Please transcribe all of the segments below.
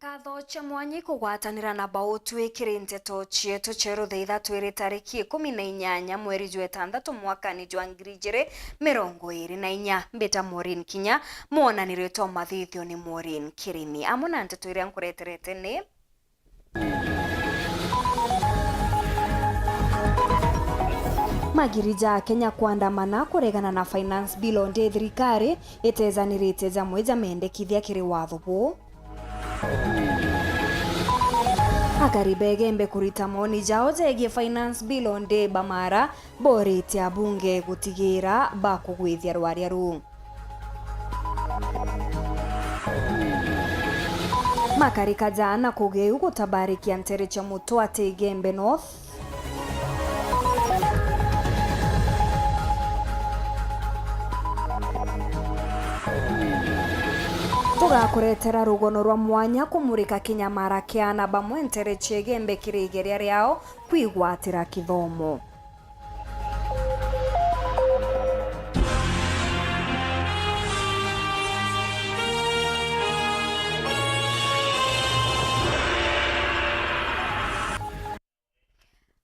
Katho cha mwanyi kugwatanira na bautu ikiri nteto chietu cheru theitha twiri tariki 18 mweri jwa 6 mwakani jwa 2024 mbeta Maureen Kinya muonanire to mathithio ni Maureen Kirimi amuna nteto iria nkureterete ni Magirija Kenya kuandamana kuregana na finance bill onde thirikari itezanirite jamwe jamendekithia kiri watho bu Akaribegembe kurita moni jao jegie finance bill onde bamara borite abunge gutigira bakugwithia rwaria ru makarika jana kugeu gutabarikia ntere cha mutu ate Gembe North tugakuretera rugono rwa mwanya kumurika kinyamara kiana bamwe ntere chegembe kirigeria riao kwigwatira kithomo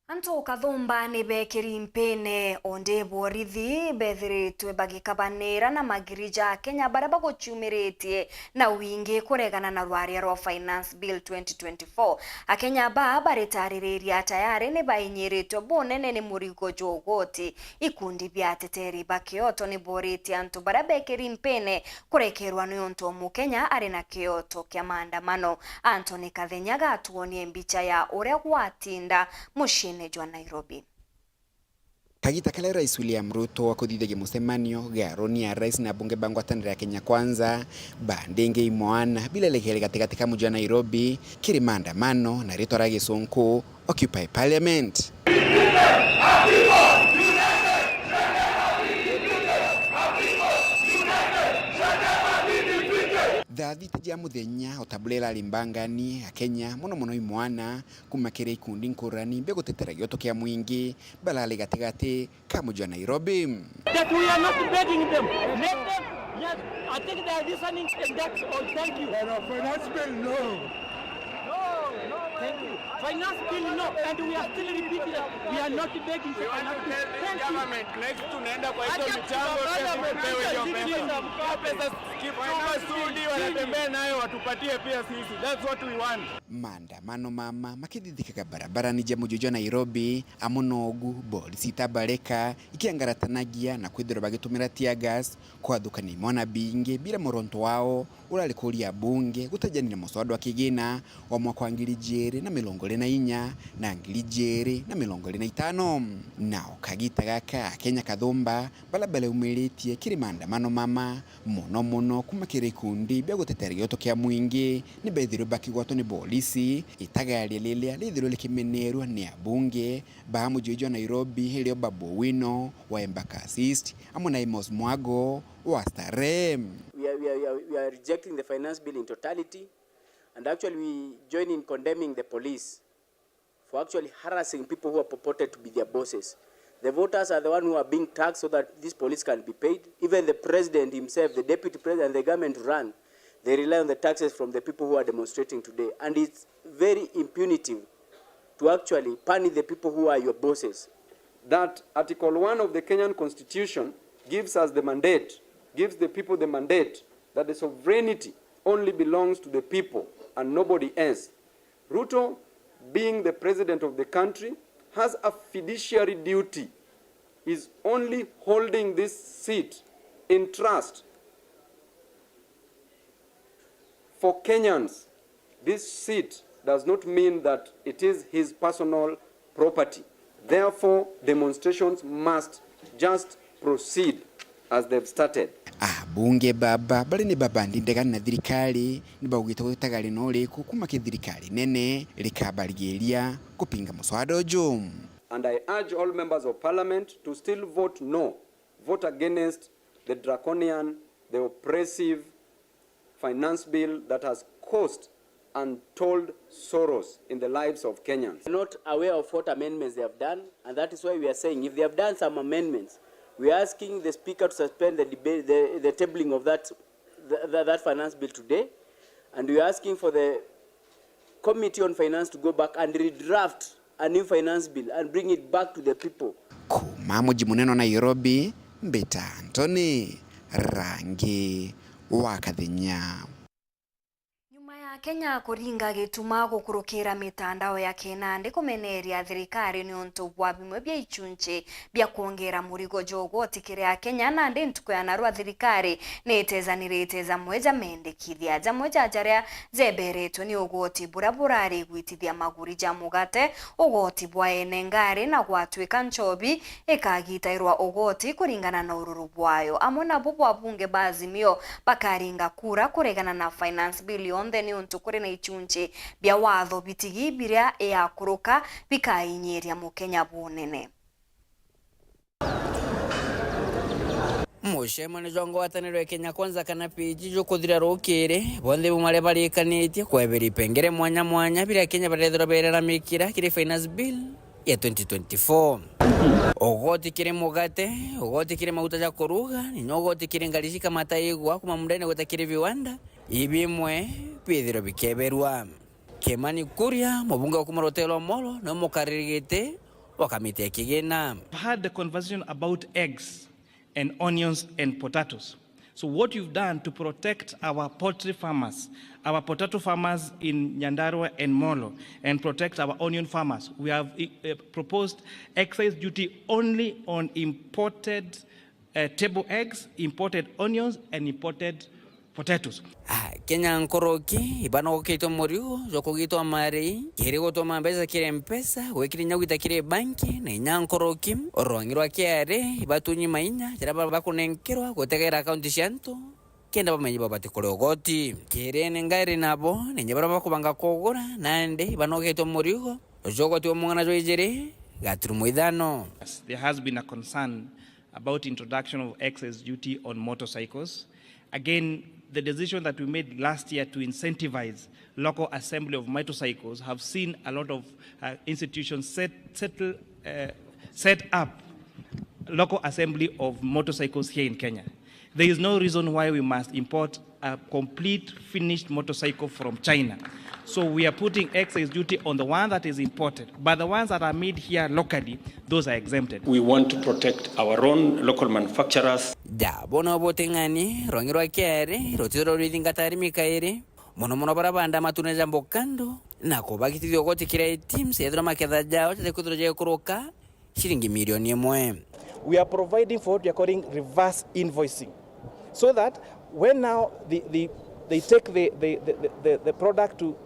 Anto kathumba ni bekiri mpene onde borithi bethiritwe bagikabanira na magirija Kenya baraba guchumiretie na wingi kuregana na rwaria rwa finance bill 2024 akenya baritariria tayari ni bainyiritwe bunene ni murigo jogoti ikundi bya teteri bakioto ni boriti anto barabekiri mpene kurekerwa ni onto mu Kenya ari na kioto kya maandamano Anthony Kathenyaga atuonie mbicha ya uria gwatinda mushine jwa Nairobi. Kagita kale Rais William Ruto wakuthithagia mucemanio garoni ya rais na bunge bangwatanira ya Kenya Kwanza bandenge imwana bila lekele katika mji wa Nairobi kiri maandamano na rito rage sonko Occupy Parliament. Thaathite ja muthenya otabulela limbangani Kenya muno imwana kumakire ikundi nkurani mbe gutetera gioto kia mwingi balale gatigati ka mji wa Nairobi. That we are not begging them. Let them. Yes, I think they are listening and that's all. Thank you. Finance bill, no. Thank you. Finance bill, no. And we are still repeating that. We are not begging for finance bill. Thank you. Government next to naenda kwa hizo michango tupewe hiyo pesa. Kipuma sudi wanatembea nayo watupatie pia sisi. That's what we want. Maandamano mama makithithikaga barabara ni jamu jojo Nairobi amunogu polisi tabareka ikiangaratanagia na kwithira bagitumira tear gas kwathukania mwana binge bila moronto wao urali kuria bunge gutajanira muswada wa kigina wa mwaka wa 2024 na 2025 nao kagita gaka Kenya kathumba balabale umiritie kiri maandamano mama muno kumakire ikundi bya gutetera gioto kia mwingi ni bethiru bakigwato ni polisi itagaria lilia lithiro likimenerwa ni abunge ba mujojo Nairobi helio Babu Wino wa Embakasi East amuna Amos Mwago wa Starem. We are rejecting the finance bill in totality, and actually we join in condemning the police for actually harassing people who are purported to be their bosses. The voters are the one who are being taxed so that these police can be paid. Even the president himself, the deputy president, and the government run, they rely on the taxes from the people who are demonstrating today. And it's very impunitive to actually punish the people who are your bosses. That Article 1 of the Kenyan Constitution gives us the mandate, gives the people the mandate that the sovereignty only belongs to the people and nobody else. Ruto, being the president of the country, has a fiduciary duty. Is only holding this seat in trust for Kenyans. This seat does not mean that it is his personal property. Therefore, demonstrations must just proceed as they've started. Bunge baba bali ni baba ndindega na thirikari ni bagwita gutagali no leku kumake thirikari nene likabaligeria kupinga muswada ujo. And I urge all members of parliament to still vote no, vote against the draconian, the oppressive finance bill that has caused untold sorrows in the lives of Kenyans. We're not aware of what amendments they have done, and that is why we are saying if they have done some amendments, we are asking the Speaker to suspend the debate, the tabling of that finance bill today, and we are asking for the Committee on Finance to go back and redraft a new finance bill and bring it back to the people. Kuma muji munene Nairobi, Mbita Anthony, Rangi wa Kathinya. Kenya kuringa gituma gukurukira mitandao ya Kenande kumeneria thirikari ni untu bwa bimwe bya ichunche bya kuongera murigo jogoti kiria Kenya na ndi ntuko ya narwa thirikari netezanirite za mweja mendekithia za mweja jaria zebereto ni ugoti buraburari gwitithia maguri ja mugate ugoti bwa enengari na gwatwika nchobi ikagitairwa ugoti kuringana na ururu bwayo amona bubwa bunge bazimio bakaringa kura kuregana na finance bill on the new tukuri na ichunche bya watho bitigi biria ya kuruka bikainyeria mukenya bunene. Mushema ni jongo wataniro Kenya Kwanza kana pijijo kuthira rukire bonde bumare barikanitie kwebera ipengere mwanya mwanya bira Kenya barethera berera mikira kire finance bill ya 2024. Ogoti kire mugate, ogoti kire mauta ja kuruga, ni ogoti kire ngalishika mataigwa kuma mundene gutakire viwanda ibimwe pithiro bikeberwa. Kimani Kuria mubunge wa Kumarotelo Molo no mukaririgite wakamite kigena. Had the conversation about eggs and onions and potatoes. So what you've done to protect our poultry farmers, our potato farmers in Nyandarua and Molo, and protect our onion farmers, we have proposed excise duty only on imported table eggs, imported onions, and imported potatoes. Kenya nkoroki ibano kito morigo joko gito amari kirego to mambeza kire mpesa wekiri nyagita kire banki na nyankoroki orongirwa kiare ibatunyi mainya kiraba bakunenkirwa gotegera account shanto kenda bamenyi babati korogoti kirene ngari nabo nenyabara bakubanga kogora nande ibano kito morigo joko to mwana joijere gatru muidano. There has been a concern about introduction of excise duty on motorcycles. Again, the decision that we made last year to incentivize local assembly of motorcycles have seen a lot of institutions set up local assembly of motorcycles here in Kenya. There is no reason why we must import a complete finished motorcycle from China. So we are putting excise duty on the one that is imported, but the ones that are made here locally, those are exempted. We want to protect our own local manufacturers. Ja, bono botengani, rongirwa kiare, rotiro ridingatari mikaire, mono barabanda matune jambo kando, na kubakiti yogoti kira teams edra makeda jao tete kudroje kuroka shilingi milioni 1. We are providing for what we are calling reverse invoicing, so that when now they take the product to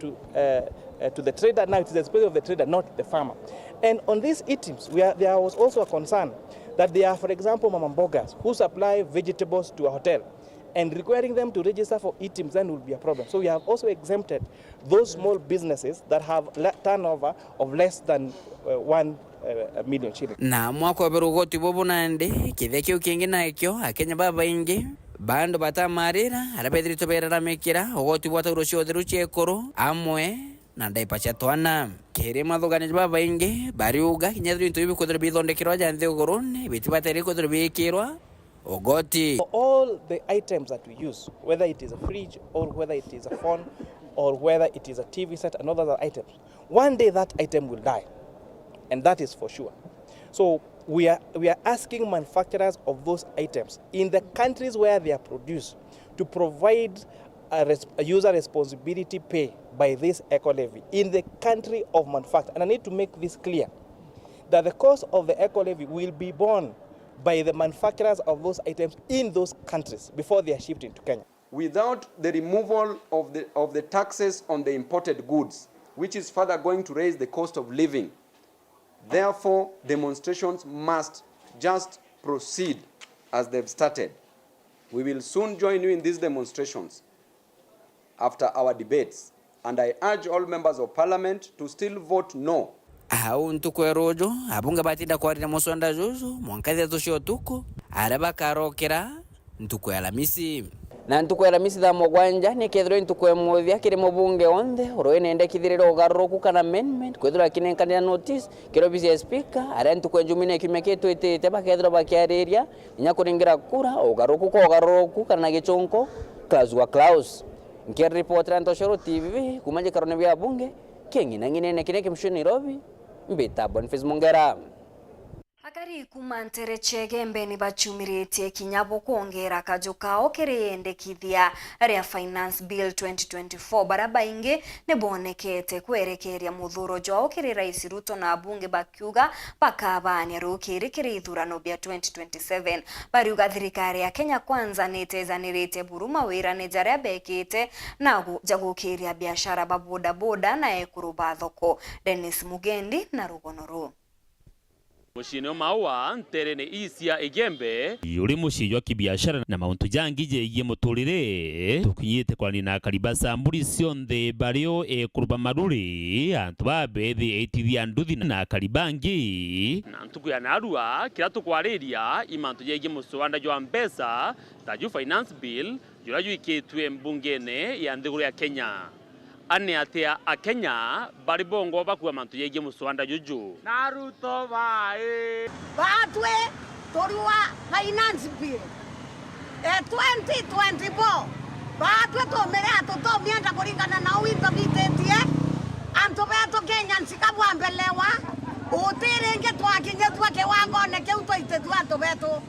the trader, now it is the expense of the trader, not the farmer. And on these items, there was also a concern that there are, for example, mamambogas who supply vegetables to a hotel, and requiring them to register for items then will be a problem. So we have also exempted those small businesses that have turnover of less than 1 million shillings. Na mwako wa berugoti bobo nande kithekio kingi nakyo akenya baba ingi bando batamarira arabedri toberera mekira ogoti bwata urosho deruche koro amwe na ndaipacha twana kere mathogane baba ingi bariuga kinyadri ntubi kodre bithondekirwa janthe ogorone bitibateri kodre bikirwa ogoti. All the items that we use, whether it is a fridge or whether it is a phone or whether it is a TV set and other items, one day that item will die, and that is for sure. So we are asking manufacturers of those items in the countries where they are produced to provide a user responsibility pay by this eco levy in the country of manufacture. And I need to make this clear, that the cost of the eco levy will be borne by the manufacturers of those items in those countries before they are shipped into Kenya. Without the removal of the taxes on the imported goods, which is further going to raise the cost of living, therefore demonstrations must just proceed as they've started. We will soon join you in these demonstrations after our debates, and I urge all members of parliament to still vote no. Au ntukwe rojo abunga batinda kwarira musonda jojo mwankaze tushio tuko araba karokera ntukwe alamisi na ntukwe alamisi da mogwanja ni kedro ntukwe modhia kire mobunge onde oroene ende kidhiriro garoku kana amendment kwedro kinenkania notice kiro bisi speaker ara ntukwe jumine kimeketo ete bakedro bakiareria nyakuringira kura ogaroku kana gichonko Klaus wa Klaus. Nkiri reporter Antoshoro TV kumanje karone bya bunge keng'inang'inene kineke mshoni Nairobi mbita Boniface Mongera. Akari kumantere chege mbeni bachumiretie kinyabo kuongera kajo kao kiriyendekithia ria Finance Bill 2024 baraba inge nebonekete kwerekeria muthuro jwao kiri Rais Ruto na abunge bakiuga bakabania rukiri kiri ithurano bia 2027 bariuga thirikari ya Kenya Kwanza nitezanirite buruma wira nejaria bekite na jagukiria biashara baboda boda na ekuruba thoko. Dennis Mugendi na Rugonoru. Mushino maua nterene isia igembe yuri mushijwa kibiashara na mauntu jangije iye muturire tukinyite kwani na karibasa mburi cionthe bario kuruba maruri antu babethi etithia nduthi na karibangi na ntuku ya narua kila tukwariria imantu yege muswanda jwa mpesa taju Finance Bill jura juikitwe mbungene ya nthiguru ya Kenya. Ane atea a Kenya bari bongo bakuwa mantu yege muswanda juju Naruto bae batwe torua Finance Bill 2024 batwe tomere atoto mienda kuringana na winto bitetie anto beto Kenya nsikabwa mbelewa utirenge twakinye twake wango ne keuto itetu anto beto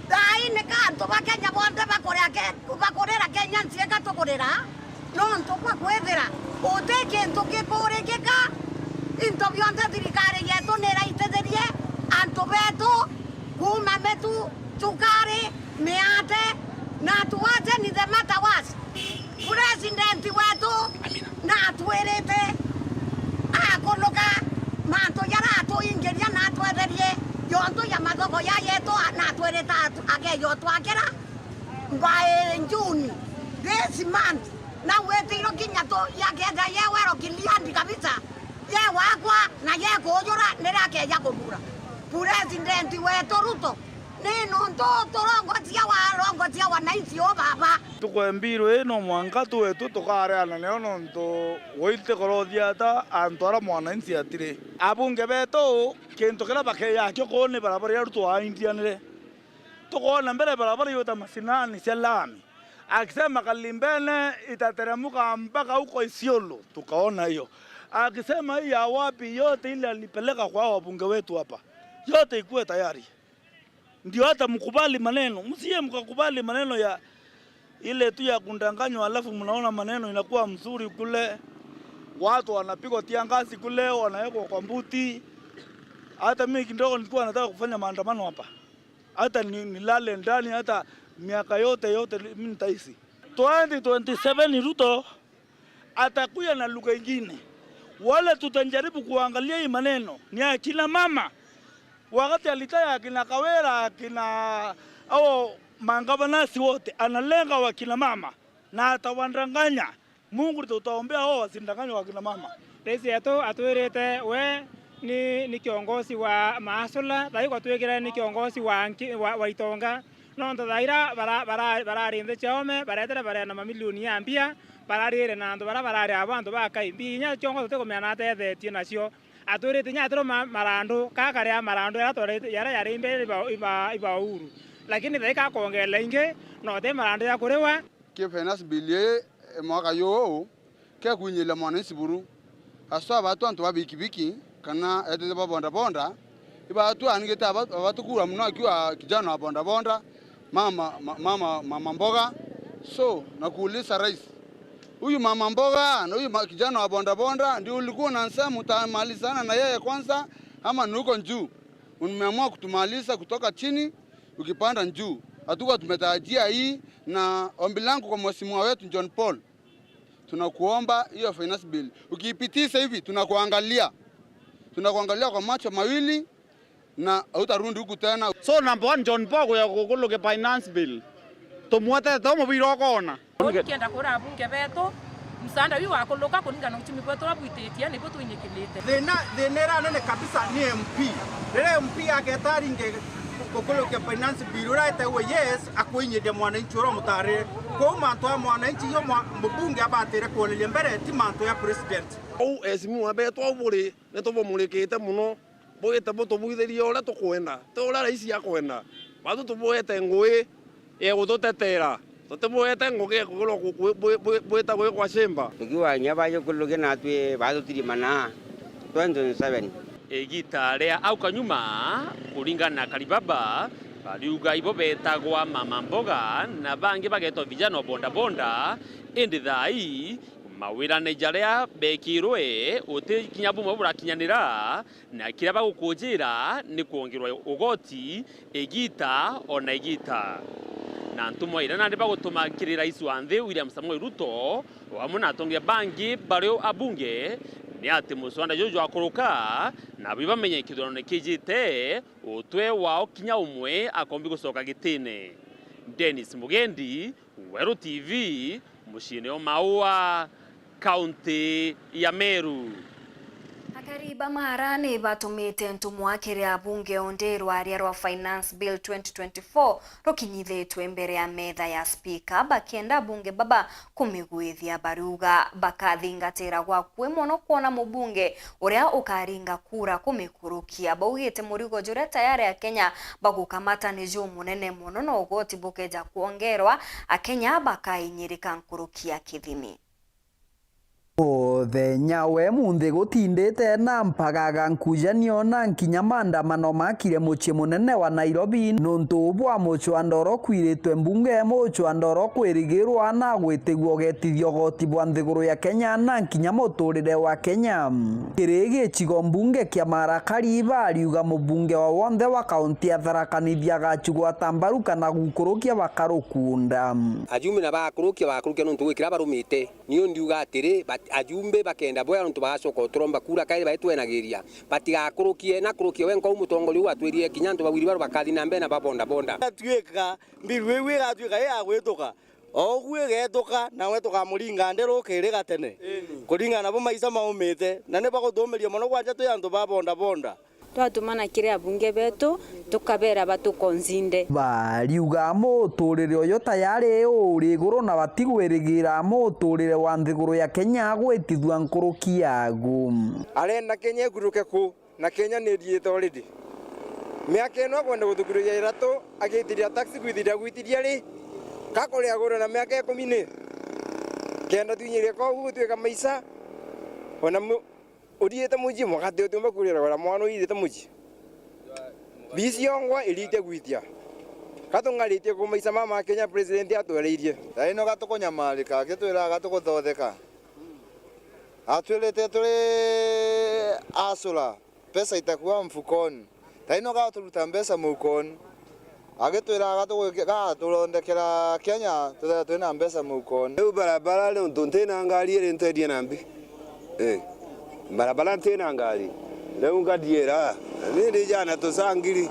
dai ne kanto ba Kenya bonde bakorera Kenya nsieka tokorera no ntokwa kwethera uteke ntoke porekeka into bionde thirikari yetu nera itetherie anto betu kuma metu tukari meate na tuwache ni the matter was president wetu na tuerete akoloka manto yara to ingeria na twetherie yonto ya mathoko ya yetu na tuereta ageyo twakera by June this month na wetiro kinyato yakenda yewero kiliandi kabisa ye wakwa na ye kujura nirake ya kubura president wetu Ruto nino torongotia wananchi o baba tukwembirwe ino mwanga twetu tukareana neo nonto woite korothia ta antwara mwananchi atire abunge beto kintu kila bakeya kyo kone barabara ya Ruto aindianire tukona mbere barabara yota masinani selami akisema Kalimbene itateremuka mpaka huko Isiolo, tukaona hiyo. Akisema hii ya wapi yote ile alipeleka kwa wabunge wetu hapa, yote ikuwe tayari. Ndio hata mkubali maneno, msiye mkakubali maneno ya ile tu ya kundanganywa, alafu mnaona maneno inakuwa mzuri kule, watu wanapigwa tiangazi kule, wanawekwa kwa mbuti. Hata mimi kidogo nilikuwa nataka kufanya maandamano hapa, hata nilale ndani, hata miaka yote mimi nitaishi. 2027 Ruto atakuja na lugha nyingine. Wale tutajaribu kuangalia hii maneno ni akina mama. Wakati alitaya akina Kawera, akina au mangabanasi wote analenga wakina mama na atawandanganya. Mungu tutaombea hao wasindanganywe wakina mama. Rais yetu atuirete we ni kiongozi wa maasula, taiko tuwekera ni kiongozi wa itonga. No nthaira bararinde chome baretera barena mamilioni ya mbia bararire na ndo barari abantu bakaimbi nya chongo tete komena atethetie nacio aturite nya tero marando kakare ya marando yara imbe iba uru lakini theka kongela inge no te marando ya kurewa ke Finance Bill mwaka yo ke kunyela mwananchi buru aswa batu antu babikibiki kana ete babonda bonda iba tu anigeta abatu kura mno akiwa kijana wa bonda bonda mama mboga. So nakuuliza rais, huyu mama mboga na huyu kijana wa bonda bonda ndio ulikuwa unasema utamalizana na yeye kwanza ama ni huko juu? Umeamua kutumaliza kutoka chini ukipanda juu. Hatuko tumetarajia hii, na ombi langu kwa mheshimiwa wetu John Paul, tunakuomba hiyo Finance Bill ukiipitisha hivi tunakuangalia kwa macho mawili na utarundi huku tena. So number 1 John Paul ya kukuluke Finance Bill tumwete tomo biro kona kienda kura bunge beto msanda wi wakuluka kuningana uchumi kwetu rabwitetia nipo tuinyikilite thina nene kabisa ni MP rere MP agetaringe kukuluke Finance Bill uraite we yes akuinyide mwananchi ro mutare ko manto ya mwananchi yo mbunge abatire kuolelia mbere ti manto ya president au esimu abeto oburi netobo mulikite muno boyete boto buitheria ora tukwenda to ora raisi yakwenda batu tuboete ngui gututetera Tutemwete ngoge kulo bweta gwe kwa shemba. Tukiwa nyaba yo kuloge na twe bado tirimana 2007. Egita ria au kanyuma kuringana na Kalibaba baliuga ibo betagwa mama mboga na bangi bagetwa vijana bonda bonda indi thai mawira na jaria bekirwe uti kinyabu mabura kinyanira na kira bagukujira ni kuongerwa ugoti egita ona egita na ntumo ira nandi bagutuma kiri rais wa nthi William Samoei Ruto wamuna atongia bangi bario abunge ni ati muswanda jojo akuruka na biba menye kidorone kijite utwe wao kinya umwe akombi gusoka gitine. Dennis Mugendi, Weru TV, mushine o Maua, County ya Meru. Akariba maharani batumite ntumwa kiria bunge onderwa ria rwa Finance Bill 2024 rokinyithitwe mbere ya metha ya speaker bakienda bunge baba kumigwithia baruga bakathingatira gwa kwe mono kuona mubunge uria ukaringa kura kumikurukia baugite murigo jure tayari ya Kenya bagukamata ni jo munene mono no ugoti bukeja kuongerwa akenya bakainyirika nkurukia kithimi. Thenya we munthi gutindite na mpagaga nkujanio na nkinya maandamano makire mucie munene wa Nairobi nontu bwa muchwandoro kwiritwe mbunge muchwandoro kwirigirwa na gwitigwo getithio goti bwa nthiguru ya Kenya na nkinya muturire wa Kenya kirigi chigo mbunge kia Marakariba ariuga mubunge wa wonde wa kaunti ya Tharaka Nithi agachugwa tambaru kana gukurukia bakarukunda Ajumbe na bakurukia nontu gwikira barumite niyo ndiuga atiri ajumbe bakenda boya ntu basoka tromba kura kaire baitwenagiria batigakurukie na kurukie wenko umutongoli watwirie kinyanto bawiri baro bakathi na mbena babonda bonda tweka mbirwewe gatweka ya gwituka ogwe getuka na wetuka muringa ndero kire gatene kuringa nabo maisa maumite na ne bagotomeria mono gwanja tu yanto babonda bonda twatumana kiria bunge betu tukabera batukonzinde bariuga muturire uyu tayari uri iguru na batigwirigira muturire wa nthiguru ya Kenya gwitithua nkurukiagu arenda Kenya iguruke ku na Kenya ni thiete already miaka ino kwenda guthukuria iratu agitiria taxi gwithiria ri kakoria goro na miaka 10 kenda twinyirie ko gutweka maisa ona uriete muji mwakate utumba kurira wala mwana uyite muji bisiongwa ilite gwitia katungarite ku maisa mama Kenya president atwereirie ino gatukunyamarika gitwira gatuguthondeka atwirite turi asura pesa itakuwa mfukoni ino gaturuta mbeca mukoni agitwira gaturondekera Kenya twina mbeca mukoni riu barabara riu ntuntina ngari iri ntendie nambi barabara ntina ngari riu ngadiera ni jana tusangiri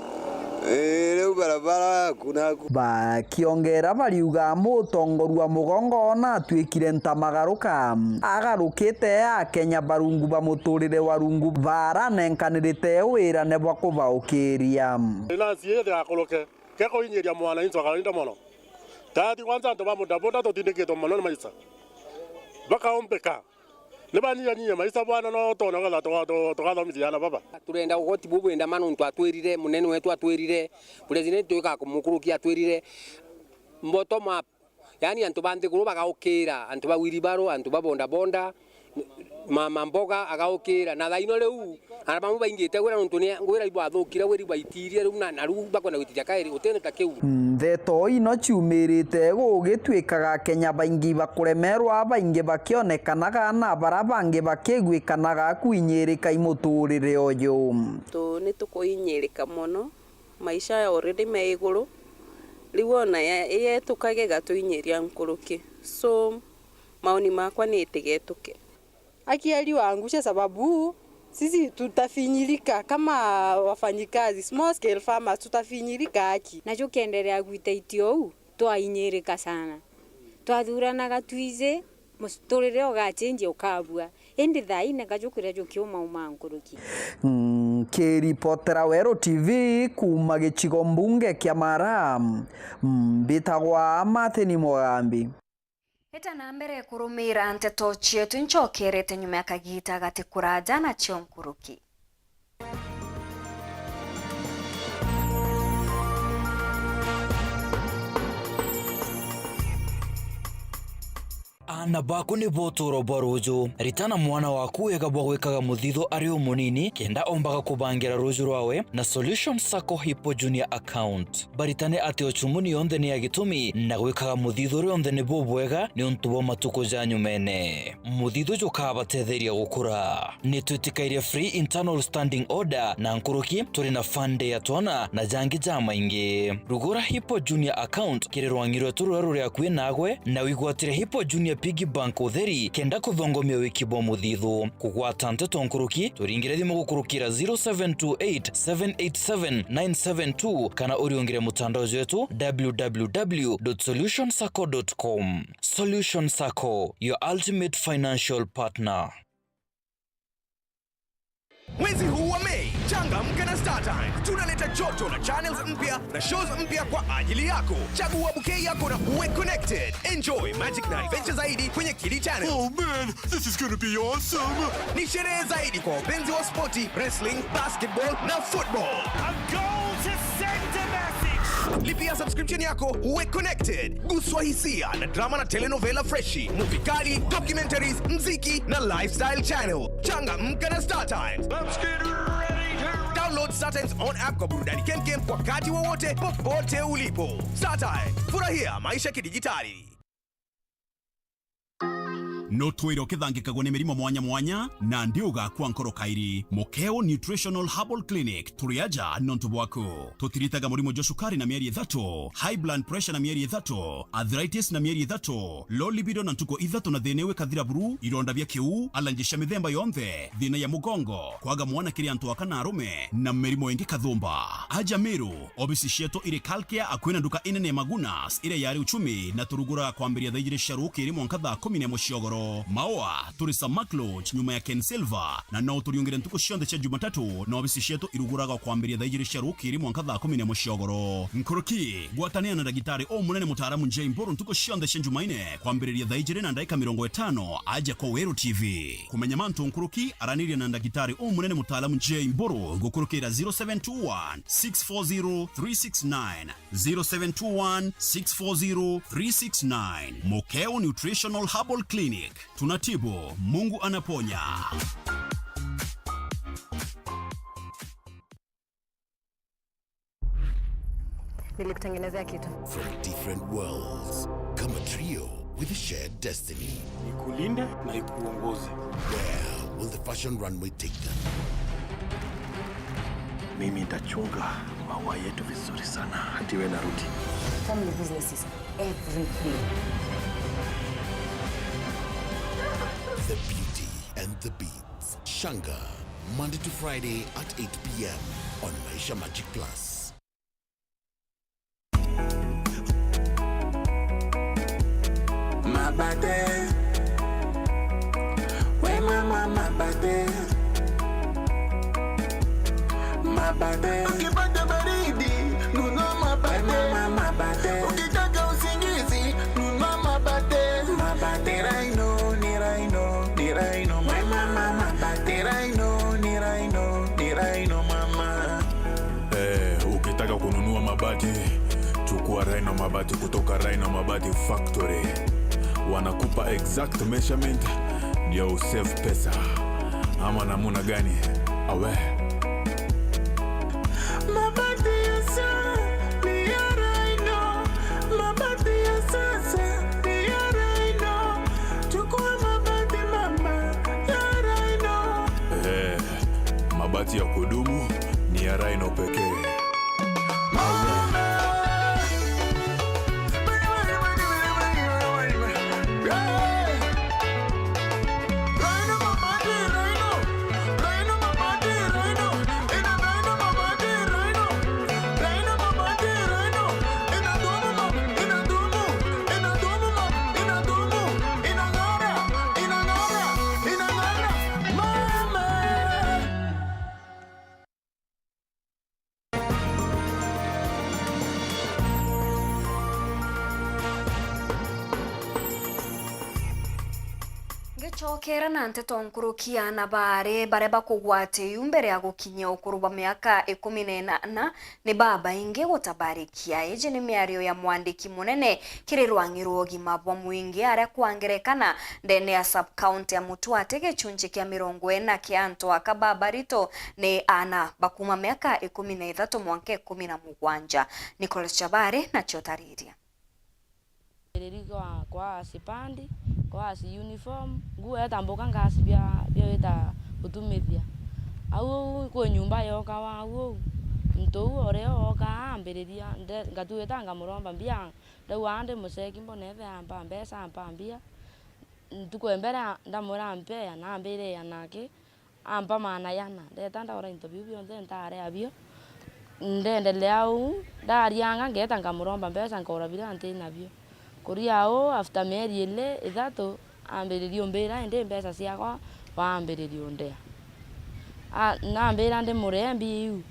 riu barabara kuna bakiongera bariuga mutongoru wa mugongo na twikire ntamagaruka agarukite Kenya barungu bamuturire warungu baranenkanirite wira ne bwa kubaukiria ina siye ya koloke keko inyeria mwana inzo akalinda mono tati kwanza ndo bamuda boda to tindiketo mono maisa bakaompeka Nebani maisa bwana no tona gala to miziyana baba turenda ugoti bubu enda manu ntu atwirire munene wetu atwirire president twika kumukurukia atwirire bottom up yani antu bande guru bagaukira antu bawiri baro antu babonda bonda mama mboga agaukira na thaino riu arabamu baingite gwira ntu ni gwira ibo athukira weri baitirie riu na riu bakona gwitiria kairi utene ta kiu ndeto ino ciumirite gugitwikaga Kenya baingi bakuremerwa baingi bakionekanaga na barabangi bakigwikanaga kuinyirika imuturire uyu tu ni tukuinyirika mono maisha ya already me iguru riwona ye tukage gatuinyiria nkuruki so maoni makwa ni itigetuke akiali waangusha sababu sisi tutafinyilika kama wafanyikazi small scale farmers tutafinyilika aki nacho kiendelea gwitaitio u twainyirika sana twathuranaga twize musturire ugachenje ukabua indi thai nakajukira jukiuma umanguruki kiripotera Weru TV kuma gicigo mbunge kia Mara mbitagwa Martin Mugambi Eta na mbere kurumira nteto cietu nchokerete nyuma ya kagita gati kuraja na cio nkuruki. ana baku ni botoro baruju ritana mwana waku ega bwekaga muthitho ari munini kenda ombaga kubangira ruju rwawe na Solution Sacco Hippo Junior account baritane ati ochumuni yonde ni agitumi na gwikaga muthitho yonde ni bobwega ni untubo matuko janyu mene muthitho jokabatetheria gukura ni twitikaire free internal standing order na nkuruki turi na fund ya twana na jangi jama ingi rugura Hippo Junior account kirerwangirwe tururu ya kwi nagwe na wigwatire Hippo Junior Piggy Bank utheri kenda kuthongomia wikibo muthithu kugwata nteto nkuruki turingire thimo gukurukira 0728787972 kana uriongire mutandao wetu www.solutionsacco.com. Solution Sacco, your ultimate financial partner. Mwezi huu wa Mei, changamka na StarTimes. Tunaleta joto na channels mpya na shows mpya kwa ajili yako. Chagua bouquet yako na uwe connected. Enjoy magic na adventure zaidi kwenye Kili Channel. Oh man, this is gonna be awesome. Ni sherehe zaidi kwa wapenzi wa spoti, wrestling, basketball na football. A goal to send a message. Lipia subscription yako uwe connected. Guswa hisia na drama na telenovela freshi, movie kali, documentaries, mziki na lifestyle channel. Changamka na StarTimes. Let's get ready to download StarTimes on app kwa burudani kemkem wakati wowote popote ulipo. StarTimes, furahia maisha kidijitali. No twiro kithangikagwo ni mirimo mwanya mwanya na ndiuga kwa nkorokairi Mokeo Nutritional Herbal Clinic turiaja nontu bwako tutiritaga murimo jo shukari na mieri 3 high blood pressure na mieri 3 arthritis na mieri 3 low libido na ntuko 3 na thenewe kathira buru ironda bya kiu alangisha mithemba yonthe thina ya mugongo kwaga mwana kiri antu akana arume na mirimo ingi kathumba aja miru obisi sheto ire kalkia akwina nduka inene Magunas ire yari uchumi na turugura kwambiria thaigire sharuki iri mwanka 10 mushogoro maoa turisa Macloch nyuma ya Ken Silva na no turiongere ntuko shionde cha Jumatatu na obisi sheto iruguraga kwambiria thaigire sharuki iri mwanka 10 mushogoro nkuruki gwatania na dagitari o munene mutaramu Njei Mburu ntuko shionde cha Jumaine kwambiria thaigire na ndaika 50 aja kwa Weru TV kumenya mantu nkuruki araniria na dagitari o munene mutaramu Njei Mburu gukurukira 0721 640 369 0721 640 369 Mokeo Nutritional Herbal Clinic. Tunatibu, Mungu anaponya. Nilikutengenezea kitu. From different worlds, come a trio with a shared destiny. Ikulinde na ikuongoze. Where will the fashion runway take them? Mimi nitachunga maua yetu vizuri sana hadi wewe narudi. Family business is everything. The Beauty and the Beats. Shanga, Monday to Friday at 8 p.m. on Maisha Magic Plus. My body, where my body, my body. Ukipata baridi, nunua mabade, mabade. Ukitaka usingizi, nunua mabade, mabade. Raino, ni raino, ni raino, mama, mabade. Raino, ni raino, ni raino, mama. Ukitaka kununua mabati, chukua Rhino mabati kutoka Rhino Mabati Factory. Wanakupa exact measurement ndio usave pesa. Ama namuna gani? Awe. Mabati ya sasa ni ya Rhino. Mabati ya sasa ni ya Rhino. Chukua mabati mama ya Rhino. Mabati ya kudumu ni ya Rhino pekee. Chokera na nteto nkurukia na bare bakugwate mbere ya gukinya ukuru wa miaka 18 ni baba inge gutabarikia eje ni miario ya mwandiki munene kirirwangirwo ogima bwa mwingi aria kwangerekana ndene ya sub county ya Mutwate gicunji kia 40 kia antu akababarito ni ana bakuma miaka 13 mwanke 17 Nicholas Chabare na chotariria kwa sipandi kwa si uniform nguo yatamboka ngasi bya weta utumithia au kwa nyumba yoka wa au mtu oreo oka ambiriria ngatuetanga muromba mbia ndawande museki mbonethe amba mbesa amba mbia tukwembera ndamura mpea na ambire yanake amba mana yana ndetanda ora interview byo ntare abio ndendelea u ndarianga ngetanga muromba mbesa nkora bila antinabio Kuriao after mieri ile ithatu ambiririo mbira inde mbesa ciakwa wambiririo ndea na mbira ndi murembi iu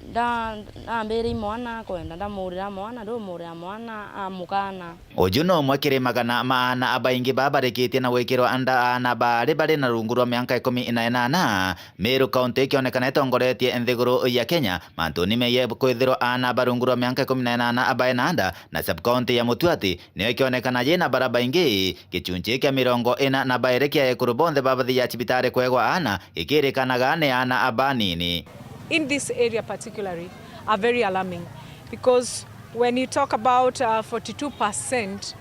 ndambiri mwana kwenda ndamurira mwana ndumurira mwana amukana ojuno mwakire magana maana abaingi babarikitie na gwikirwa anda ana bari na rungu rwa miaka 18 Meru County kionekana itongoretie nthiguru ya Kenya mantuni meye kwithirwa ana barungu rwa miaka 18 abainanda na sub county ya Mutwati niyo kionekana yena baraba ingi gicunji kia 40 na baire kia ekuru bonthe babathi ya cibitari kwegwa ana ikirikanaga ni ana abanini. In this area particularly are very alarming because when you talk about 42%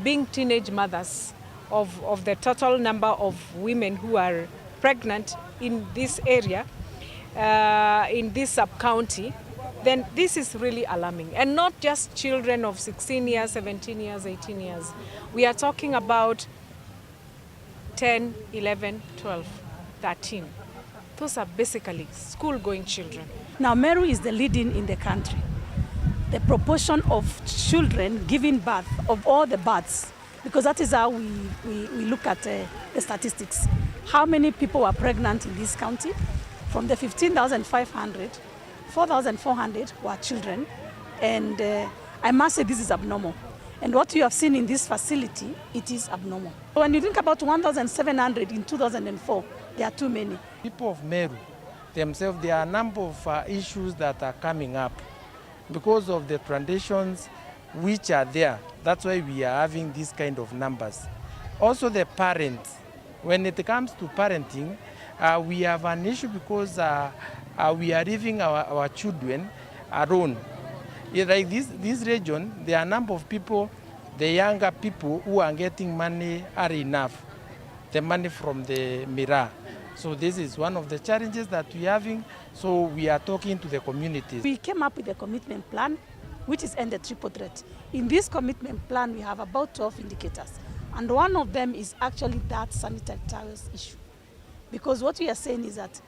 being teenage mothers of the total number of women who are pregnant in this area, in this sub-county, then this is really alarming. And not just children of 16 years, 17 years, 18 years. We are talking about 10, 11, 12, 13. Those are basically school-going children. Now, Meru is the leading in the country. The proportion of children giving birth, of all the births, because that is how we look at the statistics. How many people are pregnant in this county? From the 15,500, 4,400 were children. And I must say this is abnormal. And what you have seen in this facility, it is abnormal. When you think about 1,700 in 2004, there are too many. People of Meru themselves, there are a number of issues that are coming up because of the traditions which are there. That's why we are having these kind of numbers. Also the parents, when it comes to parenting, we have an issue because we are leaving our children alone. Like this region, there are a number of people, the younger people who are getting money are enough, the money from the Mira. So this is one of the challenges that we're having. So we are talking to the communities. We came up with a commitment plan, which is end the triple threat. In this commitment plan, we have about 12 indicators. And one of them is actually that sanitary towels issue. Because what we are saying is that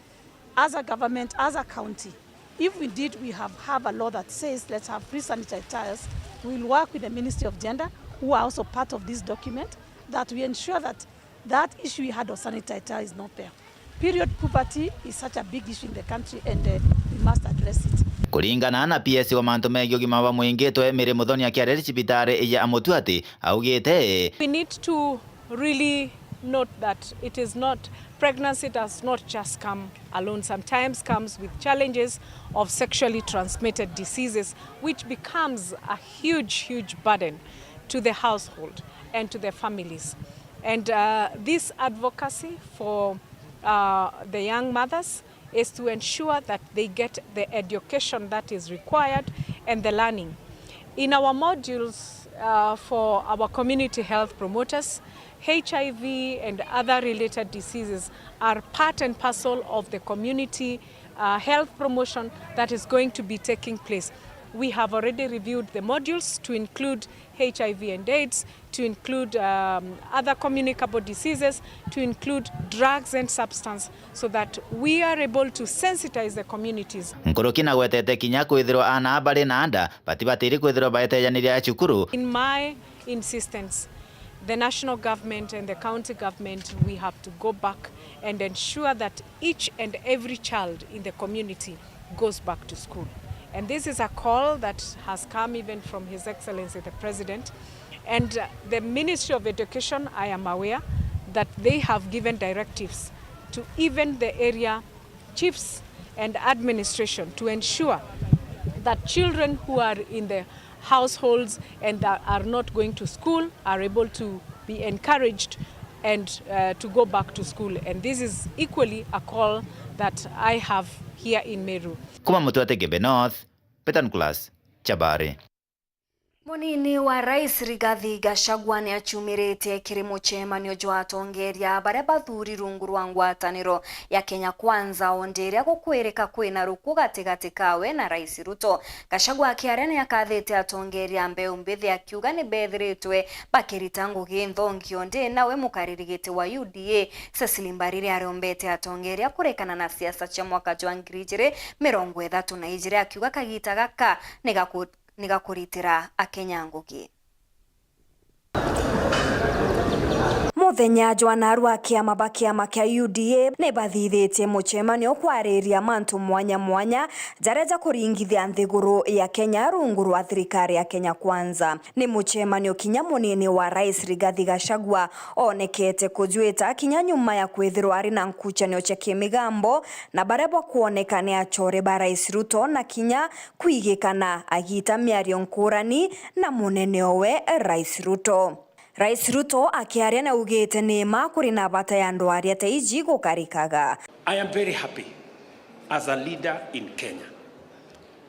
as a government, as a county, if indeed we have a law that says let's have free sanitary towels, we'll work with the Ministry of Gender, who are also part of this document, that we ensure that that issue we had of sanitary towels is not there. Period poverty is such a big issue in the country and we must address it. Kuringana na PS wa mantu megi ugima wa mwingi twe Miri Muthoni akiariri cibitari ya Mutwati augite we need to really note that it is not pregnancy does not just come alone. Sometimes comes with challenges of sexually transmitted diseases, which becomes a huge burden to the household and to the families. And this advocacy for the young mothers is to ensure that they get the education that is required and the learning. In our modules for our community health promoters, HIV and other related diseases are part and parcel of the community health promotion that is going to be taking place. We have already reviewed the modules to include HIV and AIDS, to include other communicable diseases, to include drugs and substance, so that we are able to sensitize the communities. Nkurukina gwetete kinya kwithirwa ana abari na anda batibatiri kwithirwa baetejaniria cukuru. In my insistence, the national government and the county government, we have to go back and ensure that each and every child in the community goes back to school. And this is a call that has come even from His Excellency the President. And the Ministry of Education, I am aware, that they have given directives to even the area chiefs and administration to ensure that children who are in the households and that are not going to school are able to be encouraged and to go back to school. And this is equally a call that I have here in Meru. Kuma Mutwate Gebe North, Petan Class, Chabari. Munini wa Rais Rigathi Gachagua ni achumirite kirimo chemanio jwa atongeria baria bathuri rungu rwa ngwataniro ya Kenya Kwanza onderia gukwereka kwina ruku gatigati kawe na Rais Ruto. Gachagua akiarene akathete atongeria mbeu mbithi akiuga ni bethiritwe bakirita ngugi nthongi onde nawe mukaririgite wa UDA Cecily Mbarire ariombete atongeria kurekana na siasa cha mwaka jwa 2032 akiuga kagita gaka nigakuritira Akenya ngugi. Muthenya Joanaru akiama bakiama kia UDA ne bathithitie muchemanio kwariria mantu mwanya mwanya jareja kuringithia nthiguru ya Kenya rungu rwa thirikari ya Kenya Kwanza. Ni muchemanio kinya munini wa Rais Rigathi Gachagua onekete kujuita kinya nyuma ya kwithirwa ari na nkuchanio cha kimigambo na bareba kuonekane achore ba Rais Ruto na kinya kuigikana agita miario nkurani na munene owe Rais Ruto. Rais Ruto akiaria na ugete nema kuri na bata ya ndwari ate iji gukarikaga. I am very happy as a leader in Kenya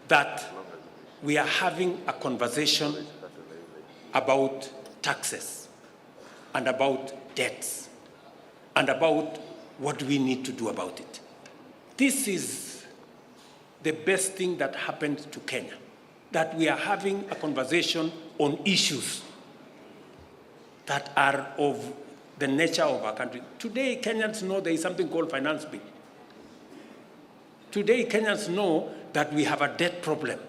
that we are having a conversation about taxes and about debts and about what we need to do about it. This is the best thing that happened to Kenya, that we are having a conversation on issues that are of the nature of our country. Today, Kenyans know there is something called finance bill. Today, Kenyans know that we have a debt problem.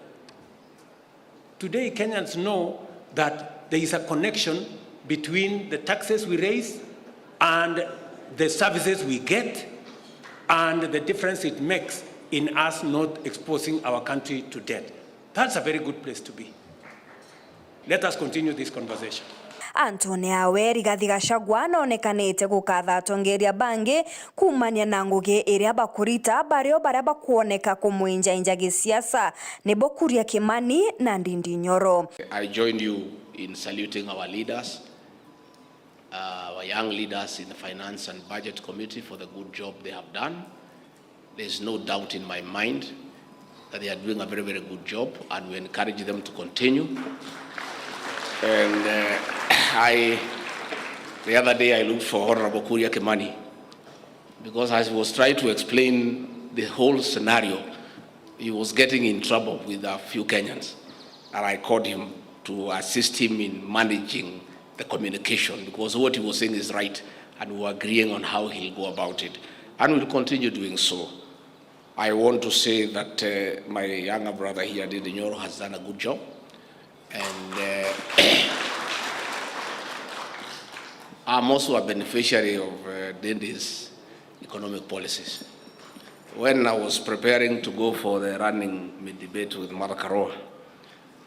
Today, Kenyans know that there is a connection between the taxes we raise and the services we get and the difference it makes in us not exposing our country to debt. That's a very good place to be. Let us continue this conversation. Antonia Rigathi Gachagua nonekanite gukatha atongeria bangi kumania na ngugi iria bakurita bario baraba kuoneka kumuinja injagi siasa nebo Kuria Kimani na Ndindi Nyoro. I join you in saluting our leaders, our young leaders in the Finance and Budget Committee for the good job they have done. There's no doubt in my mind that they are doing a very, very good job, and we encourage them to continue. And the other day I looked for Honorable Kuria Kimani because as he was trying to explain the whole scenario, he was getting in trouble with a few Kenyans. And I called him to assist him in managing the communication because what he was saying is right and we were agreeing on how he'll go about it. And we'll continue doing so. I want to say that my younger brother here, Ndindi Nyoro, has done a good job. And I'm also a beneficiary of Ndindi's economic policies. When I was preparing to go for the running debate with Martha Karua,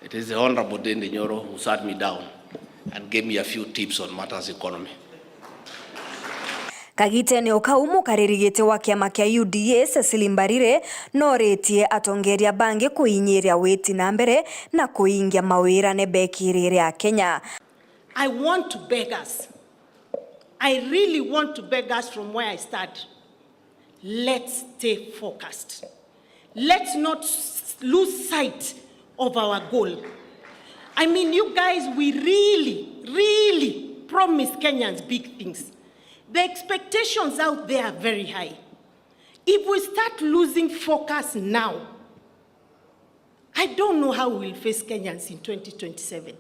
it is the Honorable Ndindi Nyoro who sat me down and gave me a few tips on matters economy. Kagite ni okaumu karirigite wa kiama kia UDA Cecily Mbarire noretie atongeria bangi kuinyiria weti na mbere na kuingia mawira ne bekirire ya Kenya. I want to beg us. I really want to beg us from where I start. Let's stay focused. Let's not lose sight of our goal. I mean, you guys, we really promise Kenyans big things. The expectations out there are very high. If we start losing focus now, I don't know how we'll face Kenyans in 2027.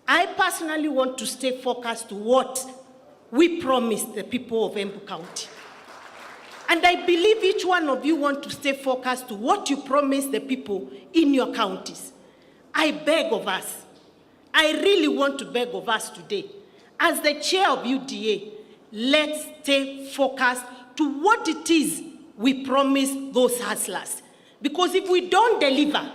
I personally want to stay focused to what we promised the people of Embu County. And I believe each one of you want to stay focused to what you promised the people in your counties. I beg of us, I really want to beg of us today, as the chair of UDA, let's stay focused to what it is we promised those hustlers. Because if we don't deliver,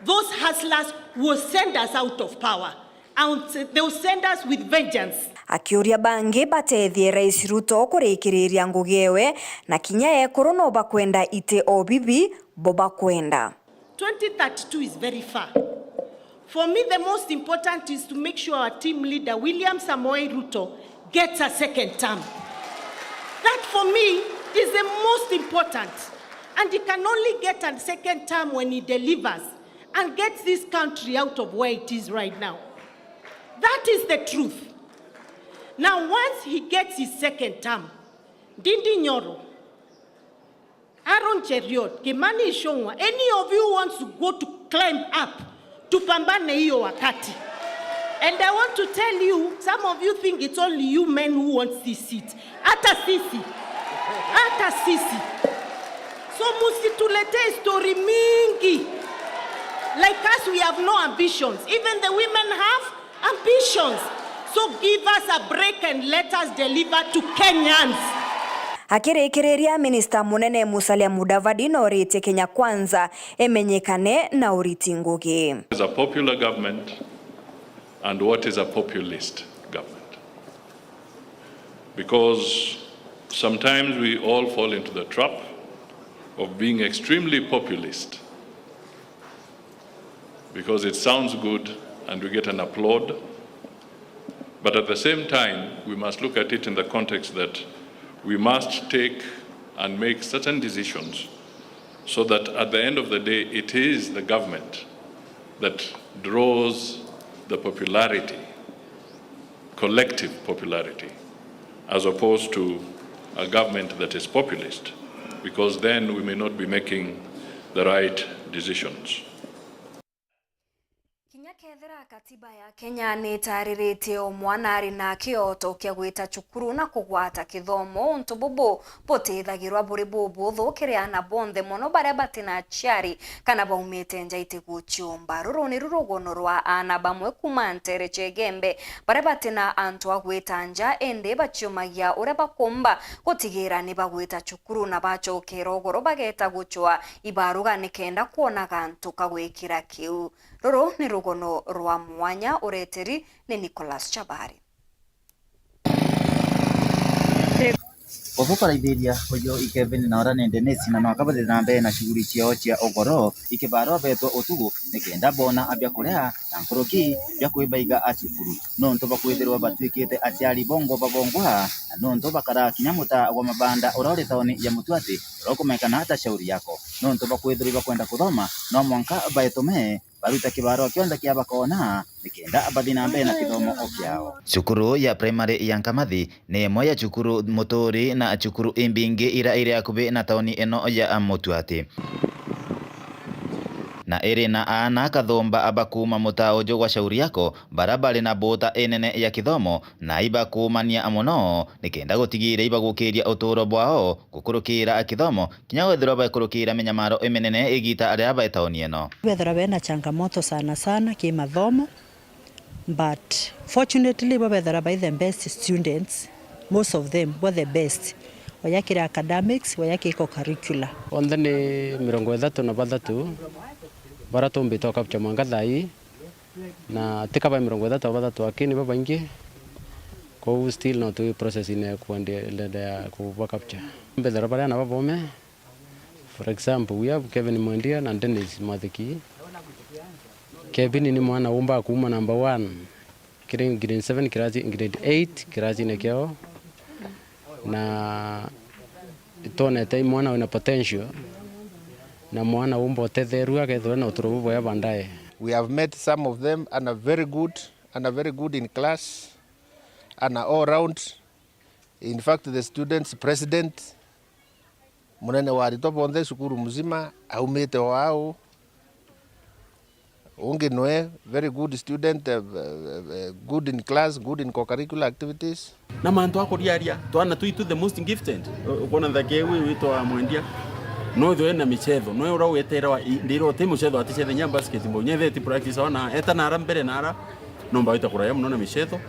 those hustlers will send us out of power. And they will send us with vengeance. akiuria bangi batethie Rais Ruto kurikiriria ngugewe na kinya ekuru no bakwenda ite obibi boba kwenda. 2032 is very far. For me, the most important is to make sure our team leader, William Samoei Ruto, gets a second term. That, for me, is the most important. And he can only get a second term when he delivers and gets this country out of where it is right now. That is the truth. Now, once he gets his second term, Ndindi Nyoro, Aaron Cheriot, Kimani Ichung'wah, any of you wants to go to climb up, tupambane hiyo wakati. And I want to tell you, some of you think it's only you men who want this seat. Hata sisi. So musitulete story mingi. Like us, we have no ambitions. Even the women have ambitions. So give us a break and let us deliver to Kenyans. Akirekereria Minister Munene Musalia Mudavadi no rite Kenya Kwanza emenyekane na uriti ngugi. What is a popular government and what is a populist government? Because sometimes we all fall into the trap of being extremely populist because it sounds good and we get an applaud. But at the same time, we must look at it in the context that we must take and make certain decisions so that at the end of the day, it is the government that draws the popularity, collective popularity, as opposed to a government that is populist, because then we may not be making the right decisions. Kethera katiba ya Kenya nitaririte omwana ari na kioto kia gwita cukuru na kugwata kithomo ntububu potethagirwa buri bubu thukiria bonthe mono baria batina aciari kana baumite njaite guciumba. Ruru ni rurugono rwa ana bamwe kuma Ntere Chegembe baria batina antu agwita nja ende baciumagia uria bakumba gutigira ni bagwita cukuru na bacokera ogoro bageta gucwa ibaruga nikenda kuona gantu kagwikira kiu. Ruru ni rugono rwa mwanya ureteri ni Nicholas Chabari. Obukoraithĩria ũyũ Kevin na ora nende nesi na nakabathĩ na mbere na shughuli ciao cia ogoro ikĩbarwo betwo ũtugu nĩkenda bona ambia kũrĩa na nkũrũki bya kwĩbaiga acukuru no nto bakwĩthĩrwo batuĩkĩte aciari bongo babongwa no nto bakara kinyamuta wa mabanda ũrore taoni ya Mutwati ũrokomekana hata shauri yako no nto bakwĩthĩrwo kwenda kuthoma no mwanka baetome baruta kibaro kionda kia bakona nikenda abathi na mbere na kithomo okiao. Cukuru ya primary ya Nkamathi ni ĩmwe ya cukuru Muturi na cukuru imbingi ira iri akubi na taoni eno ya Mutwati na iri na ana kathomba abakuma mutaojo gwa shauri yako barabara na bota enene ya kithomo na ibakumania amono nikenda gutigire ibagukiria uturo bwao gukurukira kithomo kinya wethero bakurukira menyamaro emenene igita aria baetaoni eno wethero bena changamoto sana kimathomo but fortunately wethero by the best students, most of them were the best wayakire academics wayakire curricular onda ni 33 baratombe toka cha mwangathai na tikaba 33 akini baba ingi ko still no to process in kuendelea kuwa capture mbele bara na babome. For example, we have Kevin Mwendia and Dennis Mathiki. Kevin ni mwana umba kuma number 1 grade 7 grade 8 kirazi nekeo na itone tai mwana una potential na mwana umbo tetheru agethwe na uturubu ya bandaye. We have met some of them and are very good in class and are all around. In fact, the students president munene wa ritobonde shukuru mzima aumete wao unge noe very good student, good in class, good in co-curricular activities. Na mantu akoriaria twana tuitu the most gifted ukona thakewe witwa Mwendia no thwe na michetho no ura wetera ndiro te muchetho atichethe nya basket mbonye the practice ona eta na arambere nara no mbaita kuraya muno na michetho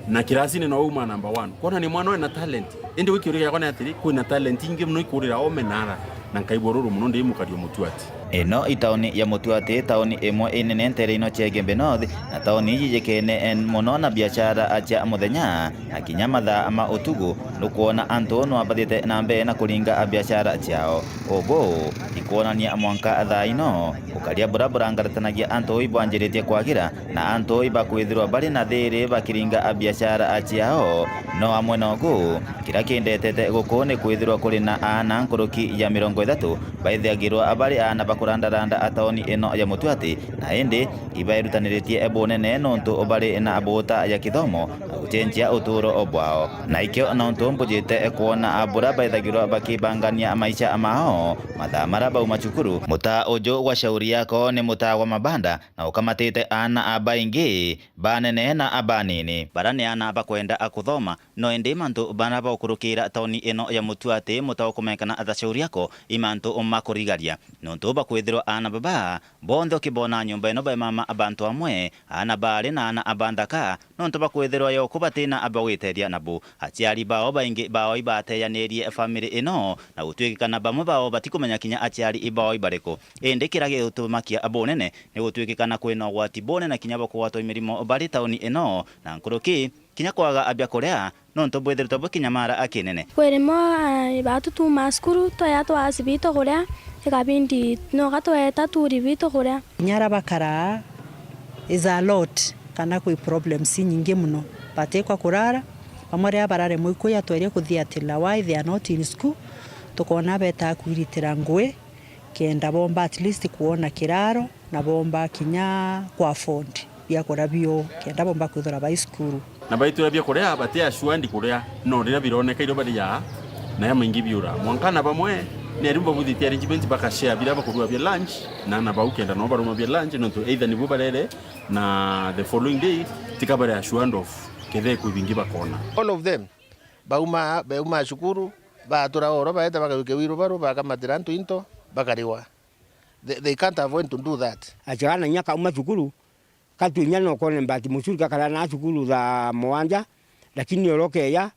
na kirasi ni no uma number 1 kona ni mwana na talent indi wiki uri yakona atiri kuna talent ingi muno ikurira omenara na nkaibororo muno ndi mukario Mutwati. ino itaoni ya Mutuati taoni imwe inene ntere-ino cia Gembe North na taoni yijikene en muno na biashara acia muthenya na kinya mathaa ma utugu nukuona antu no abathite na mbere na kuringa biashara ciao ogo ikuonania mwanka thaa ino ukaria burabura ngaratanagia antu ibwanjiritie kwagira na antu ibakwithirwa bari na thiri bakiringa biashara ciao no amwe nogu kira kindetete gukone kwithirwa kuri na ana nkoroki ya 30 baithiagirwa abari ana bakurandaranda ataoni ino ya Mutuati na indi ibairutaniritie ebonene nontu obari na abota ya kithomo gucenjia uturo obwao na ikio nontu mbujite kuona abura baithagirwa bakibangania maisha amao mathaa maraba umachukuru muta ujo wa shauri yako ni muta wa mabanda na ukamatite ana abaingi banene na abanini barani ana bakwenda akuthoma no indi mantu bana bakurukira taoni ino ya Mutuati muta kumekana atha shauri yako imantu umakurigaria nontu bakwithirwa ana baba bondo kibona nyumba ino ba mama abantu amwe ana bari na ana abandaka nontu bakwithirwa yo kubatina abawiteria nabu aciari bao baingi bao ibateyanerie family ino na gutwikana bamwe bao batikumenya kinya aciari ibao ibariko indi kirage utumakia abonene ni gutwikana kwina gwati bonene kinya bakwato imirimo bari taoni ino na nkuruki kinya kwaga abia korea nontu bwithirwa bukinya mara akinene kweremo batu tu maskuru to ya to asibito korea ikabindi no gato eta turi bito korea nyara bakara is a lot kana kwi problems nyingi muno batekwa kurara bamwe barare muiko ya twere kuthiatila why they are not in school tukona beta kuiritira ngwe kenda bomba at least kuona kiraro na bomba kinya kwa fund bia kora bio kenda bomba kuthora ba school na baitura bia korea batea shwandi korea no rira bironeka iro bari ya na ya maingi biura mwankana bamwe ni arimba buthiti arrangement bakashare bila bakurua bia lunch na baukenda no baruma bia lunch no to either ni bubarere na the following day tikabare ya shwand off kethe kubingi bakona all of them bauma shukuru batura oro baeta bakawike wiro baro bakamatirantu into bakariwa they can't avoid to do that ajana nyaka uma shukuru katu nyano kone mbati musuri kakala na shukuru za mwanja lakini oroke ya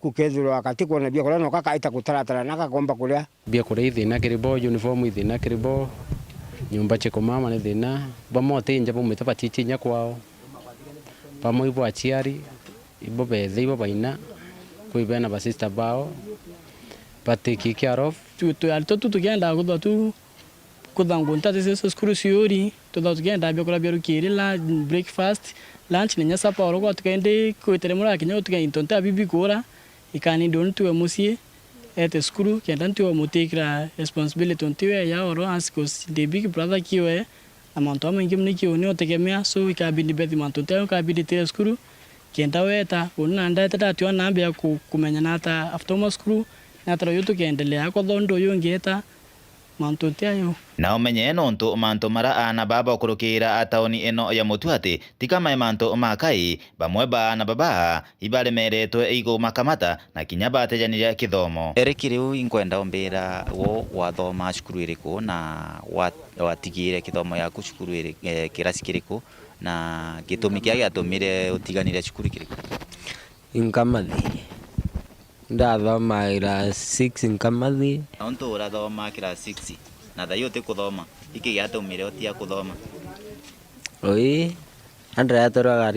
kukethurwa wakati kona bia kola no kaka ita kutaratara naka komba kulia bia kore thina kiribo uniform thina kiribo nyumba cheko mama ne thina bamote nje bometa pachichinya kwao pamo ibo achiari ibo bethe ibo baina kuibena ba sister bao patiki kiarof tu alto tu tugenda godo tu kudangunta tese skuru siori to da tugenda bia kola bia rukiri la breakfast lunch nenya sapa oro ko tukende kuiteremura kinya tukaintonta bibi kora ikani don tuwe musie ete skuru kenda tuwe mutekra responsibility tuwe ya oro askos the big brother kiwe amanto mengi mniki oni otegemea so ikabidi bedi mantonte ikabidi te skuru kenda weta unna ndata tatu na ambia kumenya nata after skuru nata yoto kiendelea ko dondo yongeta mantonte ayo na umenye nontu mantu mara ana baba kurukira ataoni ino ya Mutuati tika mai mantu makai bamwe ba na baba ibale meretwe igo makamata na kinya batejaniria kithomo erikiriu inkwenda ombira wo wathoma cukuru iriku na watigire kithomo yaku cukuru kirasi kiriku na gitumi kia giatumire utiganire cukuru kiriku Inkamathi ndathoma ira 6 Inkamathi onto urathoma kira 6 na thayo te kuthoma iki giatumire otia kuthoma oi andra yatora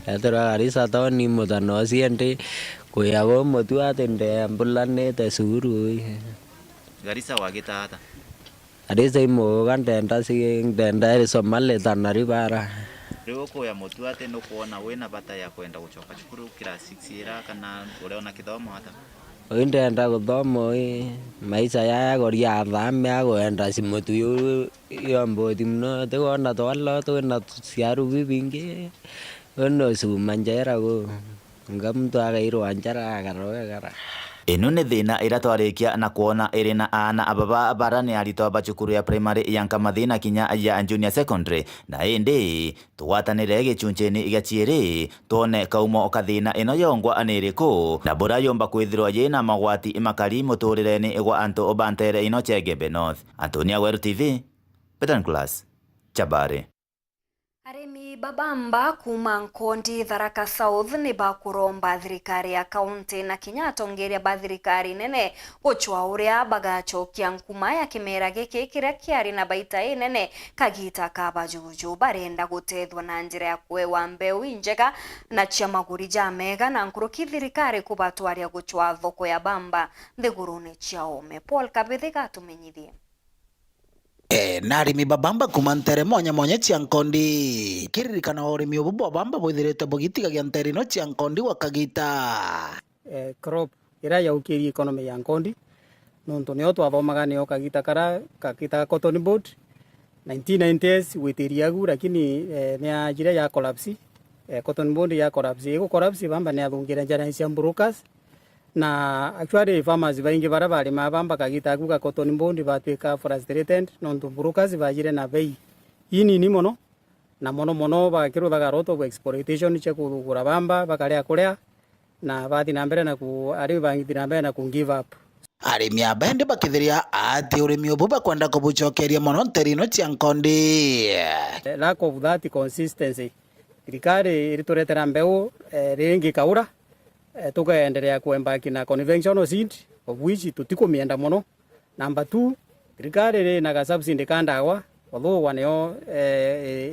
Garissa toni mutano siende kuyago Mutuati nde ambulane te suru Garissa wagitata Garissa imo gandenda ndenda Somali tanaribara rigo ko ya Mutuati no kuona wena bata ya kwenda gucoka cukuru kira 6 ira kana ureona kithomo hata ndenda guthomo maisha ya goria thame agoenda simutu yombo timno te wona twala to na siaru bibinge ono su manjera go ngamtu agairo anjara agaroga ino ni thina iratwarikia na kuona irina ana ababa barani arito bacukuru ya primary ya Nkamathi na kinya ya junior secondary na indi tuwatanire gicunjeni igachieri tuone kaumo kathina ino yongwa aniriko na bora yomba kwithirwa yina magwati imakari muturireni igwa antu obantere ino cia Gembe North. Antonia Weru TV, Peter Class, Chabare. Arimi Babamba kuma Nkondi Tharaka South ni bakuromba thirikari ya kaunti na kinyatongeria ba thirikari nene gochwa uria bagachokia nkuma ya kimera giki kiria kiari na baita nene kagita kabajuju barenda gutethwa na njira ya kwewa mbeu injega na chiamaguri jamega na nkuruki thirikari kubatwaria gochwa thoko ya bamba thigurune chiaome. Paul Kabithi gatumenyithie. Na arimi babamba kumantere monya cia Nkondi kiririkana urimi ubu babamba bwithirite bugitigagia nterino cia Nkondi wakagita crop ira yaukirie economy ya Nkondi nonto nio twathomaga nio kagita kara kakita cotton board 1990s witiriagu lakini ni ajira ya collapse cotton board ya collapse ego collapse bamba ni athungira njara cia brokers na actually farmers baingi bara bali mabamba kagita guka cotton board batwika frustrated nonto brokers bajire na bei ini ni mono na mono bakiruthaga roto of exploitation che kugura bamba bakaria kuria na bathi na mbere na ku ari bangi na mbere na ku give up. Arimi abende bakithiria ati urimi ubu bakwenda kubuchokeria mono nterino cia Nkondi. Lack of that consistency thirikari irituretera mbeu ringi kaura tukaendelea kuembaki na conventional seed of which tutikumienda mono. Number 2 thirikari ri na subsidy kandawa although waneo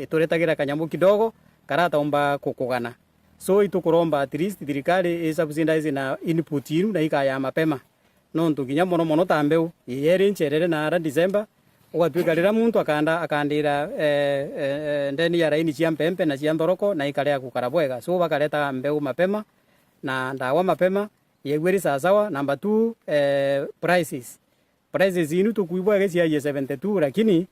ituretagira kanyamu kidogo karata omba kukugana so itukuromba at least thirikari subsidize na input inu na ikaya mapema no ntukinya mono tambeu yeri ncherere na ara December ugatwikarira muntu akandira ndeni ya raini cia mpempe na cia ndoroko na ikarea kukara bwega so bakareta mbeu mapema na ndawa mapema yegweri sawa. Number 2 prices inu tukuibwa cia 72 lakini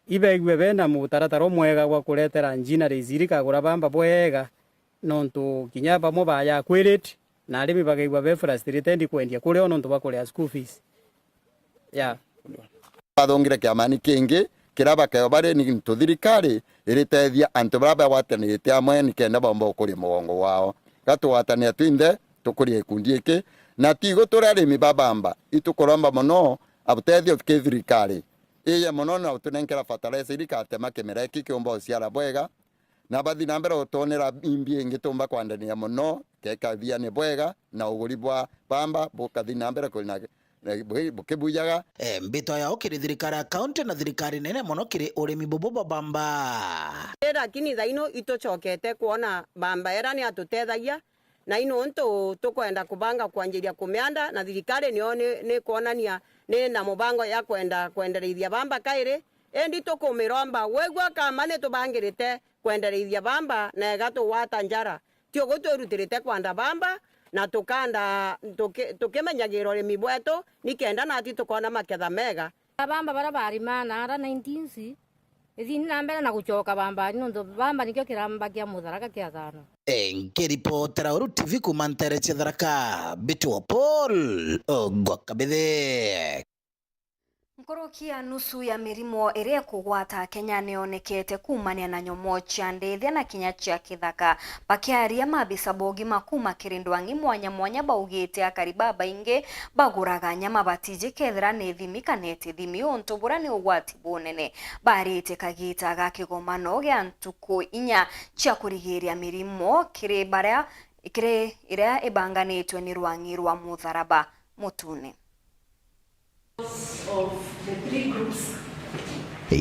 ibegwe bena mutarataro mwega gwa kuretera njina rizirika gura bamba bwega nonto kinya bamo baya kwirite na arimi bagaigwa be frustrated kwendia kuri ono nto bakuria school fees bathongire kiamani kingi kiraba kayo bare ni ntuthirikari iritethia antu baraba watanite amwe ni kenda bomba kuri mugongo wao gatwatania twinde tukuri ikundi iki na tigo turarimi babamba itukoromba mono abutethio thirikari iya mono na utunenkera fertilizer irikatema kimera iki kiomba ciara bwega na bathi na mbere utonera imbi ingitumba kwandania mono kekathia ni bwega na uguri bwa bamba bukathi na mbere kulina bukibuyaga mbito ya ukiri thirikari ya county na thirikari nene mono kiri urimi bubu bamba lakini thaino ituchokete kuona bamba era ni atutethagia na ino nto tukwenda kubanga kwanjiria kumianda na thirikari nio ni kuonania ni na mubango ya kwendereithia bamba kaire endi tukumiromba wegwa kama ni tubangirite kwendereithia bamba na gato wata njara tio gutwirutirite kwanda bamba na tukanda tukimenyagira urimi bwetu nikenda na ati tukona maketha mega bamba bara bari mana ara 19 ithini na mbere na guchoka bamba ndo bamba nikyo kirambagia mutharaka kia thano ngiripotera Uru TV kumantere cia Tharaka Bitwo Paul Gwakabithe. Nkorokia nusu ya mirimo iria kugwata Kenya nionekete kumania na nyomo cia ndithia na kinya cia kithaka bakiaria mabisa bogi makuma kirindwangi mwanya baugite akariba bainge baguraga nyama batije kethira ni thimi kanete thimi onto burani ugwati bunene barite kagita ga kigomano gya ntuku inya cia kurigiria mirimo kiri baria ikire iria ibanganitwe ni rwangi rwa Mutharaba Mutune. Of the 3 groups.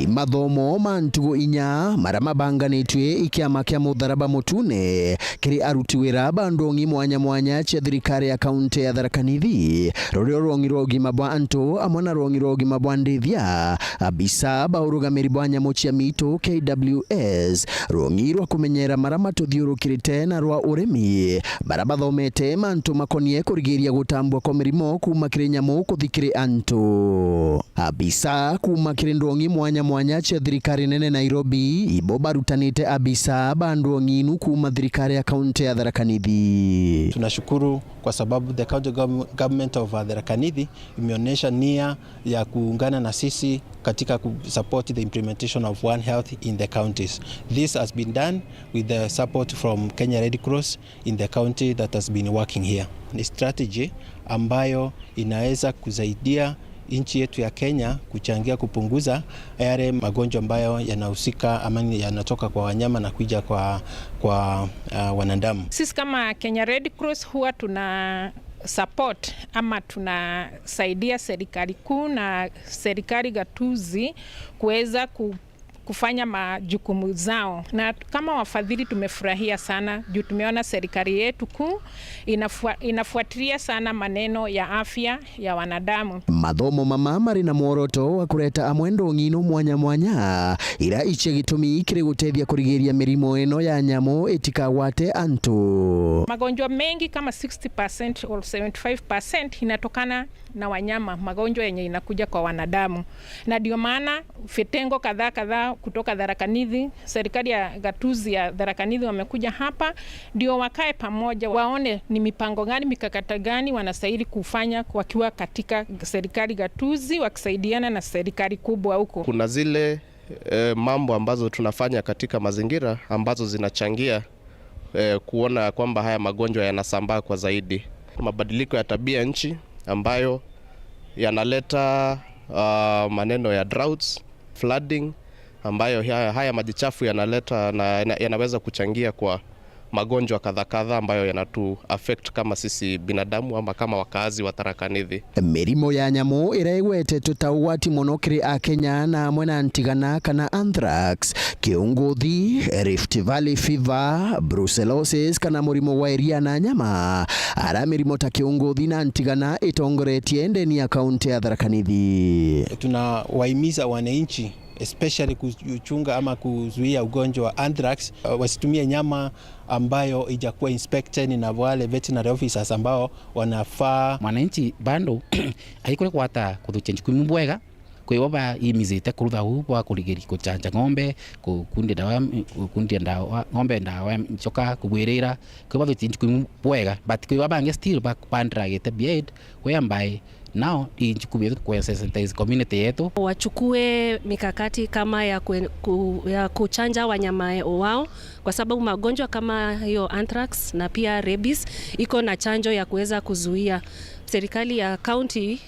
Mathomo ma ntugu inya mara mabanganitwe ikiama kia Mutharaba Mutune kiri aruti wira bandongi mwanya cia thirikari ya kaunti ya Tharaka Nithi rorio rongiro gima bwa anto amona rongiro gima bwa ndithia abisa baurugamiri bwa nyamo cia mito KWS rongirwa kumenyera mara matuthiurukirite na rwa urimi mara bathomete mantu makonie kurigiria gutambwa kwa mirimo kuma kiri nyamo kuthikiri anto abisa kuma kiri ndongi mwanya cia thirikari nene Nairobi ibo barutanite abisa bandongi inu kuma thirikari ya kaunti ya Tharaka Nithi. Tunashukuru kwa sababu the county government of Tharaka Nithi imeonyesha nia ya kuungana na sisi katika support the implementation of One Health in the counties. This has been done with the support from Kenya Red Cross in the county that has been working here. Ni strategy ambayo inaweza kusaidia nchi yetu ya Kenya kuchangia kupunguza yale magonjwa ambayo yanahusika ama yanatoka kwa wanyama na kuja kwa wanadamu. Sisi kama Kenya Red Cross huwa tuna support ama tunasaidia serikali kuu na serikali gatuzi kuweza kufanya majukumu zao, na kama wafadhili tumefurahia sana juu tumeona serikali yetu kuu inafuatilia sana maneno ya afya ya wanadamu. Mathomo mama mari na muoroto wa kureta amwendo ng'ino mwanya mwanya ira iche gitumi kiri gutethia kurigiria mirimo eno ya nyamo itikawate antu. Magonjwa mengi kama 60% or 75% inatokana na wanyama, magonjwa yenye inakuja kwa wanadamu, na ndio maana vitengo kadhaa kutoka Tharaka Nithi, serikali ya gatuzi ya Tharaka Nithi wamekuja hapa ndio wakae pamoja waone ni mipango gani, mikakati gani wanastahili kufanya wakiwa katika serikali gatuzi wakisaidiana na serikali kubwa huko. Kuna zile mambo ambazo tunafanya katika mazingira ambazo zinachangia kuona kwamba haya magonjwa yanasambaa kwa zaidi. Mabadiliko ya tabia nchi ambayo yanaleta maneno ya droughts, flooding, ambayo haya maji chafu yanaleta na yanaweza kuchangia kwa magonjwa kadha ambayo yanatu affect kama sisi binadamu ama kama wakazi wa Tharaka Nithi. Mirimo ya nyamo iregwete tutawati muno kiri a Kenya na mwena ntigana kana anthrax, kiunguthi, Rift Valley fever, brucellosis kana murimo wa iria na nyama. Ara mirimo ta kiunguthi na ntigana itongoretie ndeni ya kaunti ya Tharaka Nithi. Tunawahimiza wananchi especially kuchunga ama kuzuia ugonjwa wa anthrax, wasitumie nyama ambayo ijakuwa inspected na wale veterinary officers ambao wanafaa. Mwananchi bando aikore kwata kuthuchenji kumbwega kwiwoba imizite kurutha ubwa kurigiri kuchanja ng'ombe kundi ndawa ng'ombe ndawa nchoka kugwirira kwiba thuchenji kumbwega but kwiwoba nge still bakupandra gete bied kwambaye nao inchukubie kwa sensitize community yetu wachukue mikakati kama ya kuchanja wanyama wao, kwa sababu magonjwa kama hiyo anthrax na pia rabies iko na chanjo ya kuweza kuzuia. Serikali ya county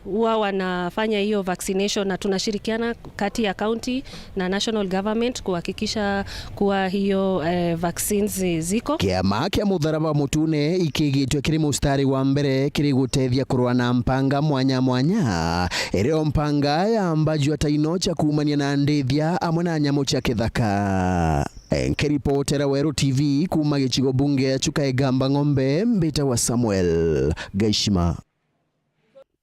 huwa wanafanya hiyo vaccination na tunashirikiana kati ya county na national government kuhakikisha kuwa hiyo vaccines ziko. Kiama kia Mutharaba Mutune ikigitwe kiri mustari wa mbere kiri gutethia kurwa na mpanga mwanya mwanya ireo mpanga ya ambaju atainocha kuumania na ndithia amwe na nyamo cha kithaka. Nkiripotera Weru TV kuma gichigo bunge Chukaegamba Ng'ombe, mbita wa Samuel Gaishima.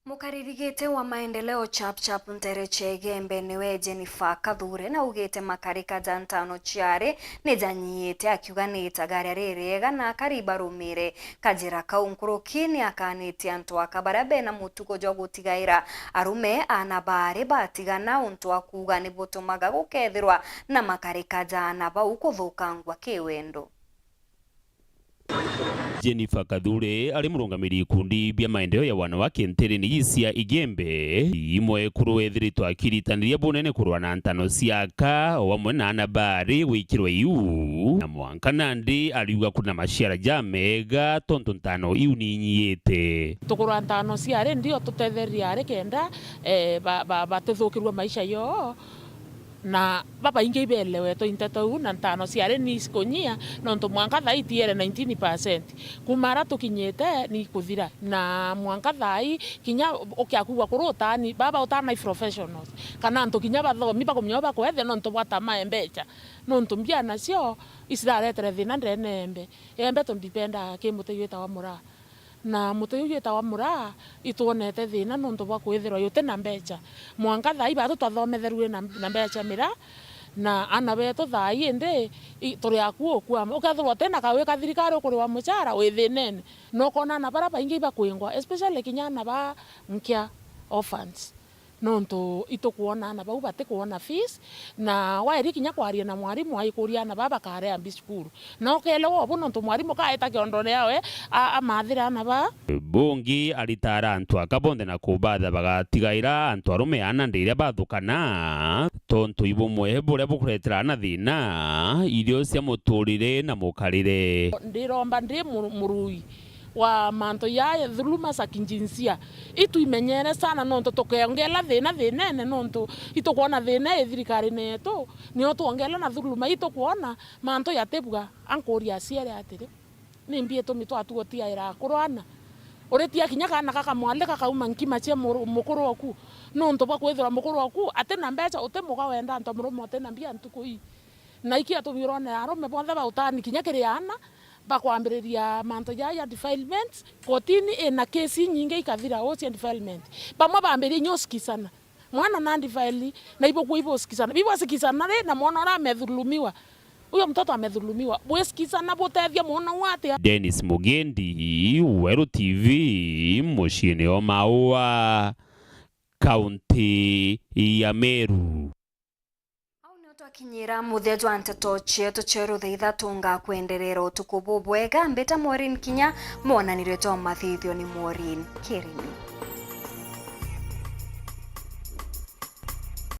Mukaririgite wa maendeleo chap Ntereche Gembe niwe Jennifer Kathure na ugete makarika jantano chiare nijanyite akiuga nitagara rirega na kariba rumire kajira kaunkurukini akaniti antu akabarabe na mutugo jo gutigaira arume anabare batigana untu akuga ni butumaga gukethirwa na makarika jana ba ukuthukangwa kiwendo. Jennifer Kathure ali murungamiri ikundi bya maendeleo ya wanawake Ntereni cia Igembe imwe kuruethiritwa akiritaniria bunene kurwa na ntano ciaka wamwe na anabari wikirwe iu na mwanka nandi aliuga kuna maciara jamega tonto ntano iu ninyite tukurwa ntano ciare ndio tutetheria ari kenda batithukirwa maisha yo na baba inge ibelewe to inteto na ntano ciare ni skonyia nonto mwanka thai tiere 19% kumara tukinyete ni kuthira na mwanka thai kinya okiakuwa kuruta ni baba utana professionals kana nto kinya bathomi bakumnyoba kwethe nonto bwatama embecha nonto mbia nacio isiraretere thina ndrenembe embe tondipenda kimuteyeta wa mura na muteyeta wa mura ituonete thina nonto bwa kwithirwa yote na mbecha mwanka thai batu twathometherwe na mbecha mira na ana beto thai ende turi akuo kwa ukathirwa tena kawe kathirikari kuri wa muchara withinene no kona na bara baingi bakwingwa especially kinyana ba mkia orphans nonto itokuona na bau bate kuona fees na wairi kinya kwaria na mwarimu aikuria na baba kare ambi skuru no kelewo bo nonto mwarimu kaeta kiondone yawe amathira na ba bungi alitara antu akabonde na kubatha bagatigaira antu arume ana ndire bathukana tonto ibumwe bure bukuretera na thina irio cia muturire na mukarire ndiromba ndi murui wa manto ya dhuluma za kijinsia itu imenyere sana nonto tokeongela thina thinene nonto ito kuona thina thirikari neto ni tuongela na dhuluma ito kuona manto ya tebwa ankori asiere atire ni mbie to mito atuotia ira kurwana oretia kinya kana kaka mwale kaka umankima che mukuru waku nonto ba kwethira mukuru waku atena mbeca utemuga wenda nto murumo atena mbia ntukui na iki atumirone arome bonthe ba utani kinya kiriana bakwambiriria manto ya defilement kotini ena kesi nyingi ikathira ocean defilement bamwe bambiri nyoskisana mwana na defile na ibo kuibo skisana bibo skisana na mwana ora amedhulumiwa huyo mtoto amedhulumiwa bwesikisana botethia mwana wate. Dennis Mugendi, Weru TV, muciini o Maua, kaunti ya Meru. Kinyira muthejo anteto chetu cheru theitha tunga kwenderera utuku bubwega mbeta Maureen Kinya monanire to mathithio ni Maureen Kirini.